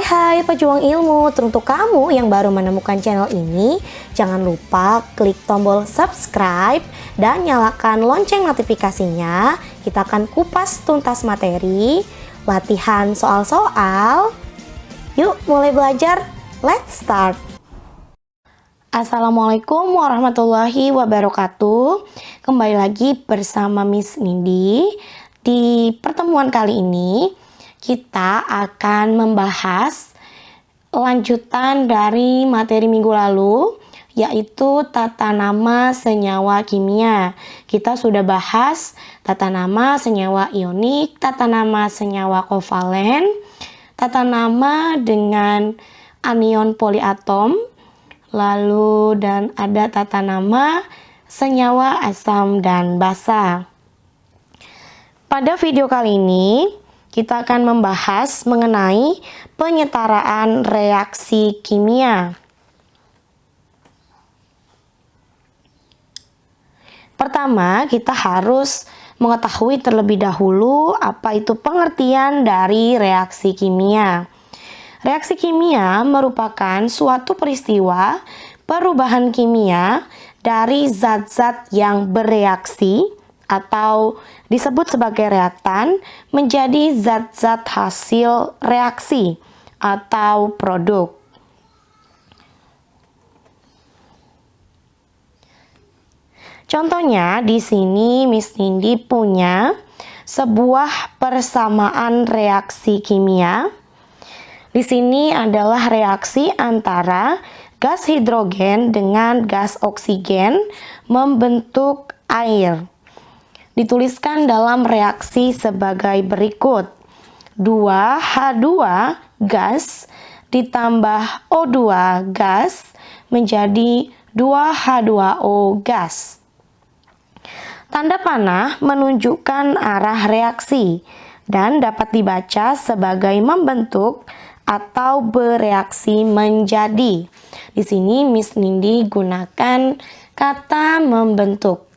Hai pejuang ilmu, untuk kamu yang baru menemukan channel ini, jangan lupa klik tombol subscribe dan nyalakan lonceng notifikasinya. Kita akan kupas tuntas materi, latihan soal-soal. Yuk mulai belajar, let's start. Assalamualaikum warahmatullahi wabarakatuh. Kembali lagi bersama Miss Nindi. Di pertemuan kali ini kita akan membahas lanjutan dari materi minggu lalu, yaitu tata nama senyawa kimia. Kita sudah bahas tata nama senyawa ionik, tata nama senyawa kovalen, tata nama dengan anion poliatom, lalu dan ada tata nama senyawa asam dan basa. Pada video kali ini kita akan membahas mengenai penyetaraan reaksi kimia. Pertama, kita harus mengetahui terlebih dahulu apa itu pengertian dari reaksi kimia. Reaksi kimia merupakan suatu peristiwa perubahan kimia dari zat-zat yang bereaksi atau disebut sebagai reaktan menjadi zat-zat hasil reaksi atau produk. Contohnya di sini Miss Nindi punya sebuah persamaan reaksi kimia. Di sini adalah reaksi antara gas hidrogen dengan gas oksigen membentuk air. Dituliskan dalam reaksi sebagai berikut. 2H2 gas ditambah O2 gas menjadi 2H2O gas. Tanda panah menunjukkan arah reaksi dan dapat dibaca sebagai membentuk atau bereaksi menjadi. Di sini Miss Nindi gunakan kata membentuk.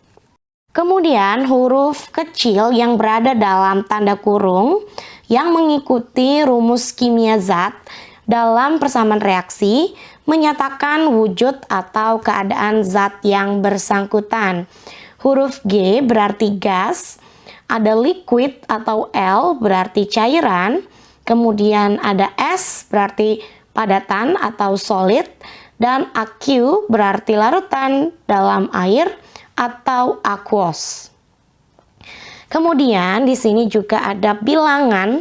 Kemudian huruf kecil yang berada dalam tanda kurung yang mengikuti rumus kimia zat dalam persamaan reaksi menyatakan wujud atau keadaan zat yang bersangkutan. Huruf G berarti gas, ada liquid atau L berarti cairan, kemudian ada S berarti padatan atau solid, dan AQ berarti larutan dalam air atau aquos. Kemudian di sini juga ada bilangan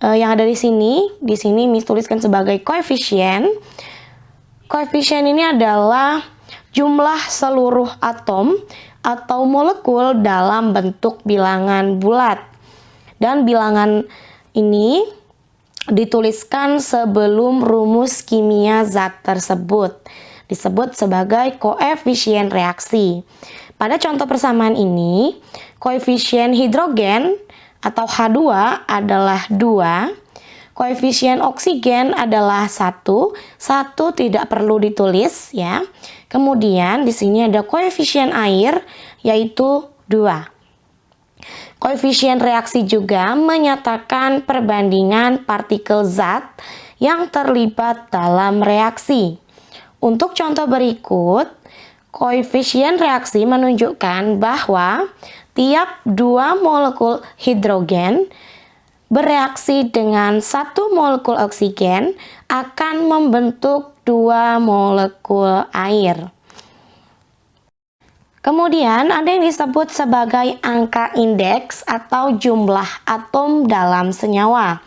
yang ada di sini. Di sini Miss tuliskan sebagai koefisien. Koefisien ini adalah jumlah seluruh atom atau molekul dalam bentuk bilangan bulat. Dan bilangan ini dituliskan sebelum rumus kimia zat tersebut. Disebut sebagai koefisien reaksi. Pada contoh persamaan ini, koefisien hidrogen atau H2 adalah 2, koefisien oksigen adalah 1 tidak perlu ditulis ya. Kemudian di sini ada koefisien air yaitu 2. Koefisien reaksi juga menyatakan perbandingan partikel zat yang terlibat dalam reaksi. Untuk contoh berikut, koefisien reaksi menunjukkan bahwa tiap 2 molekul hidrogen bereaksi dengan 1 molekul oksigen akan membentuk 2 molekul air. Kemudian ada yang disebut sebagai angka indeks atau jumlah atom dalam senyawa.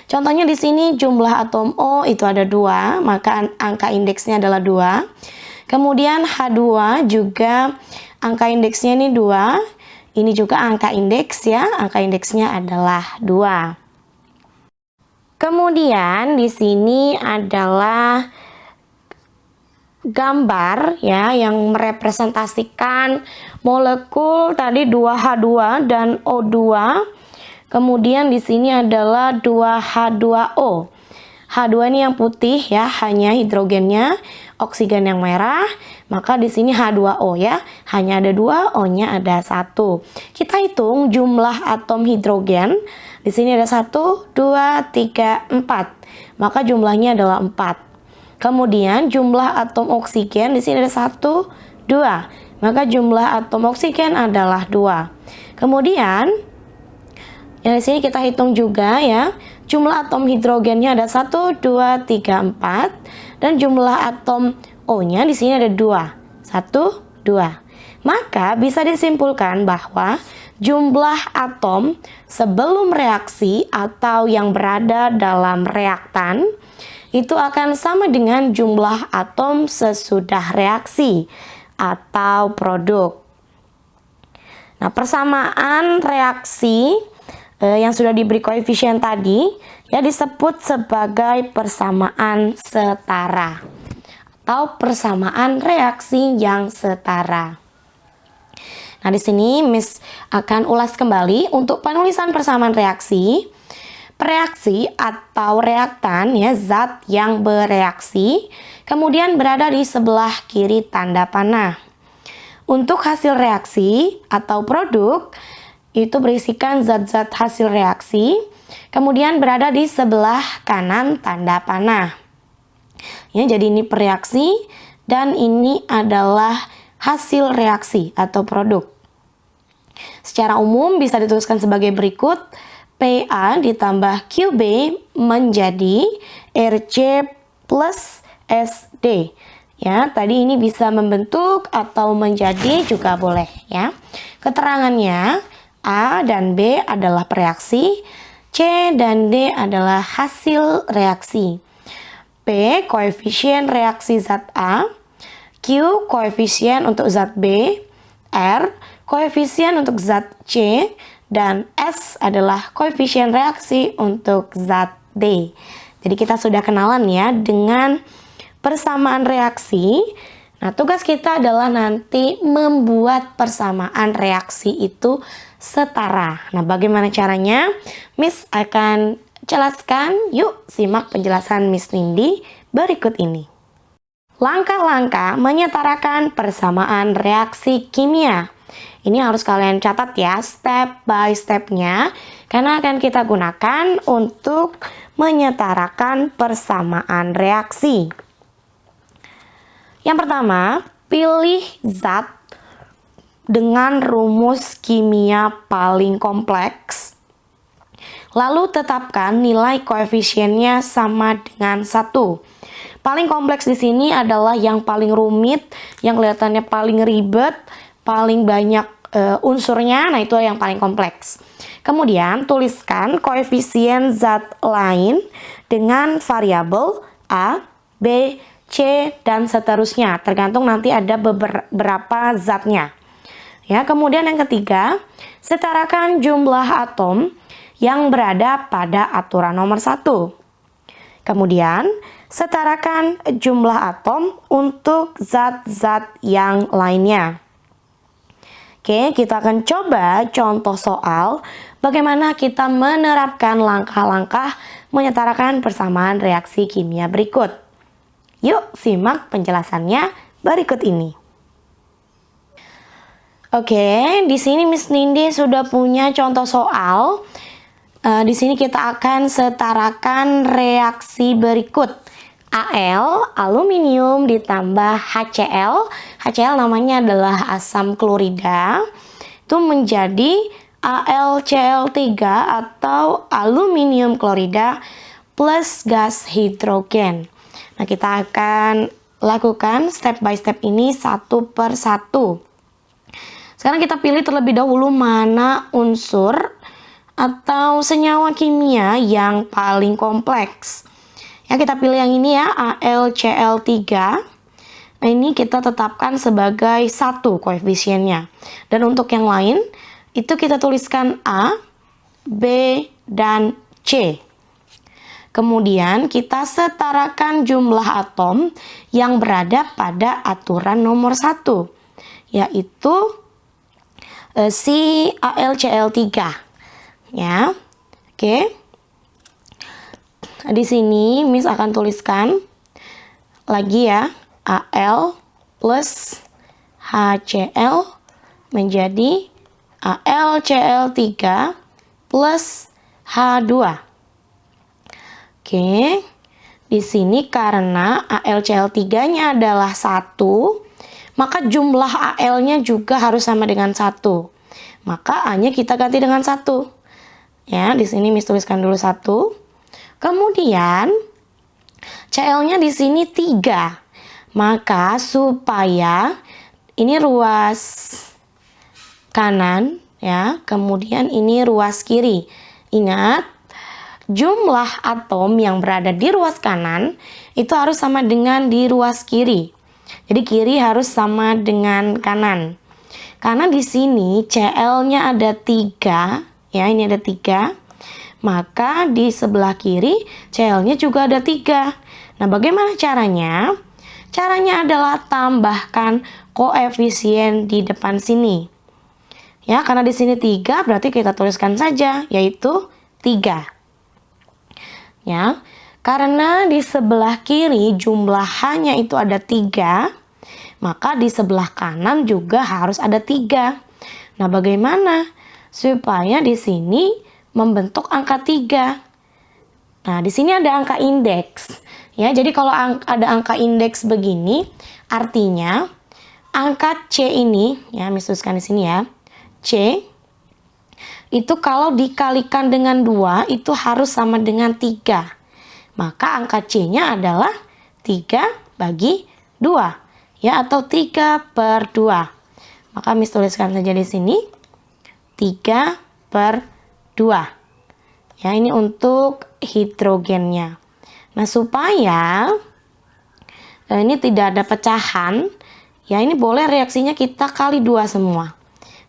Contohnya di sini jumlah atom O itu ada 2, maka angka indeksnya adalah 2. Kemudian H2 juga angka indeksnya ini 2. Ini juga angka indeks ya, angka indeksnya adalah 2. Kemudian di sini adalah gambar ya yang merepresentasikan molekul tadi 2H2 dan O2. Kemudian di sini adalah 2H2O. H2 ini yang putih ya, hanya hidrogennya, oksigen yang merah, maka di sini H2O ya, hanya ada 2, O-nya ada 1. Kita hitung jumlah atom hidrogen. Di sini ada 1, 2, 3, 4. maka jumlahnya adalah 4. Kemudian jumlah atom oksigen di sini ada 1, 2, maka jumlah atom oksigen adalah 2. Kemudian yang di sini kita hitung juga ya, jumlah atom hidrogennya ada 1, 2, 3, 4, dan jumlah atom O-nya di sini ada 2, 1, 2. Maka bisa disimpulkan bahwa jumlah atom sebelum reaksi atau yang berada dalam reaktan itu akan sama dengan jumlah atom sesudah reaksi atau produk. Nah, persamaan reaksi yang sudah diberi koefisien tadi ya disebut sebagai persamaan setara atau persamaan reaksi yang setara. Nah, di sini Miss akan ulas kembali untuk penulisan persamaan reaksi. Reaksi atau reaktan ya, zat yang bereaksi, kemudian berada di sebelah kiri tanda panah. Untuk hasil reaksi atau produk, itu berisikan zat-zat hasil reaksi, kemudian berada di sebelah kanan tanda panah. Ya, jadi ini pereaksi dan ini adalah hasil reaksi atau produk. Secara umum bisa dituliskan sebagai berikut. PA ditambah QB menjadi RC plus SD. Ya, tadi ini bisa membentuk atau menjadi juga boleh ya. Keterangannya A dan B adalah pereaksi, C dan D adalah hasil reaksi. P koefisien reaksi zat A, Q koefisien untuk zat B, R koefisien untuk zat C, dan S adalah koefisien reaksi untuk zat D. Jadi kita sudah kenalan ya dengan persamaan reaksi. Nah, tugas kita adalah nanti membuat persamaan reaksi itu setara. Nah, bagaimana caranya? Miss akan jelaskan. Yuk, simak penjelasan Miss Nindi berikut ini. Langkah-langkah menyetarakan persamaan reaksi kimia. Ini harus kalian catat ya, step by stepnya, karena akan kita gunakan untuk menyetarakan persamaan reaksi. Yang pertama, pilih zat dengan rumus kimia paling kompleks, lalu tetapkan nilai koefisiennya sama dengan 1. Paling kompleks di sini adalah yang paling rumit, yang kelihatannya paling ribet, paling banyak unsurnya, nah itu yang paling kompleks. Kemudian tuliskan koefisien zat lain dengan variabel A, B, C, dan seterusnya. Tergantung nanti ada beberapa zatnya. Ya, kemudian yang ketiga, setarakan jumlah atom yang berada pada aturan nomor 1. Kemudian, setarakan jumlah atom untuk zat-zat yang lainnya. Oke, kita akan coba contoh soal bagaimana kita menerapkan langkah-langkah menyetarakan persamaan reaksi kimia berikut. Yuk, simak penjelasannya berikut ini. Oke, di sini Miss Nindi sudah punya contoh soal. Di sini kita akan setarakan reaksi berikut. Al, aluminium ditambah HCl. HCl namanya adalah asam klorida. Itu menjadi AlCl3 atau aluminium klorida plus gas hidrogen. Nah, kita akan lakukan step by step ini satu per satu. Sekarang kita pilih terlebih dahulu mana unsur atau senyawa kimia yang paling kompleks. Ya, kita pilih yang ini ya, AlCl3. Nah, ini kita tetapkan sebagai 1 koefisiennya. Dan untuk yang lain, itu kita tuliskan A, B, dan C. Kemudian kita setarakan jumlah atom yang berada pada aturan nomor 1, yaitu si AlCl3. Ya, oke. Di sini Miss akan tuliskan lagi ya, Al plus HCl menjadi AlCl3 plus H2. Oke, Di sini karena AlCl3-nya adalah 1, maka jumlah Al-nya juga harus sama dengan 1. Maka A-nya kita ganti dengan 1. Ya, di sini Miss tuliskan dulu 1. Kemudian Cl-nya di sini 3. Maka supaya ini ruas kanan ya, kemudian ini ruas kiri. Ingat, jumlah atom yang berada di ruas kanan itu harus sama dengan di ruas kiri. Jadi kiri harus sama dengan kanan. Karena di sini Cl-nya ada 3, ya ini ada 3. Maka di sebelah kiri Cl-nya juga ada 3. Nah, bagaimana caranya? Caranya adalah tambahkan koefisien di depan sini. Ya, karena di sini 3 berarti kita tuliskan saja yaitu 3. Ya, karena di sebelah kiri jumlah H-nya itu ada 3, maka di sebelah kanan juga harus ada 3. Nah, bagaimana supaya di sini membentuk angka 3? Nah, di sini ada angka indeks. Ya, jadi kalau ada angka indeks begini, artinya angka C ini, ya, Miss tuliskan di sini ya, C itu kalau dikalikan dengan 2 itu harus sama dengan 3. Maka angka C-nya adalah 3 bagi 2. Ya, atau 3/2. Maka Miss tuliskan saja di sini 3/2. Ya, ini untuk hidrogennya. Nah, supaya ini tidak ada pecahan, ya ini boleh reaksinya kita kali 2 semua.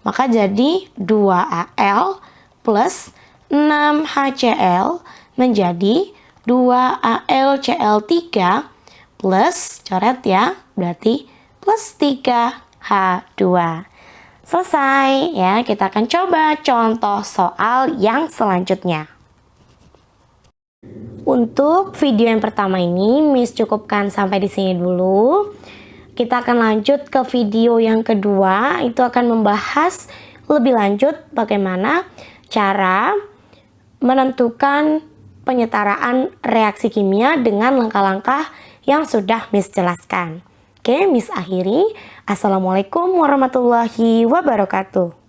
Maka jadi 2Al plus 6HCl menjadi 2AlCl3 plus, coret ya, berarti plus 3H2. Selesai ya, kita akan coba contoh soal yang selanjutnya. Untuk video yang pertama ini, Miss cukupkan sampai di sini dulu. Kita akan lanjut ke video yang kedua, itu akan membahas lebih lanjut bagaimana cara menentukan penyetaraan reaksi kimia dengan langkah-langkah yang sudah Miss jelaskan. Oke, Miss akhiri. Assalamualaikum warahmatullahi wabarakatuh.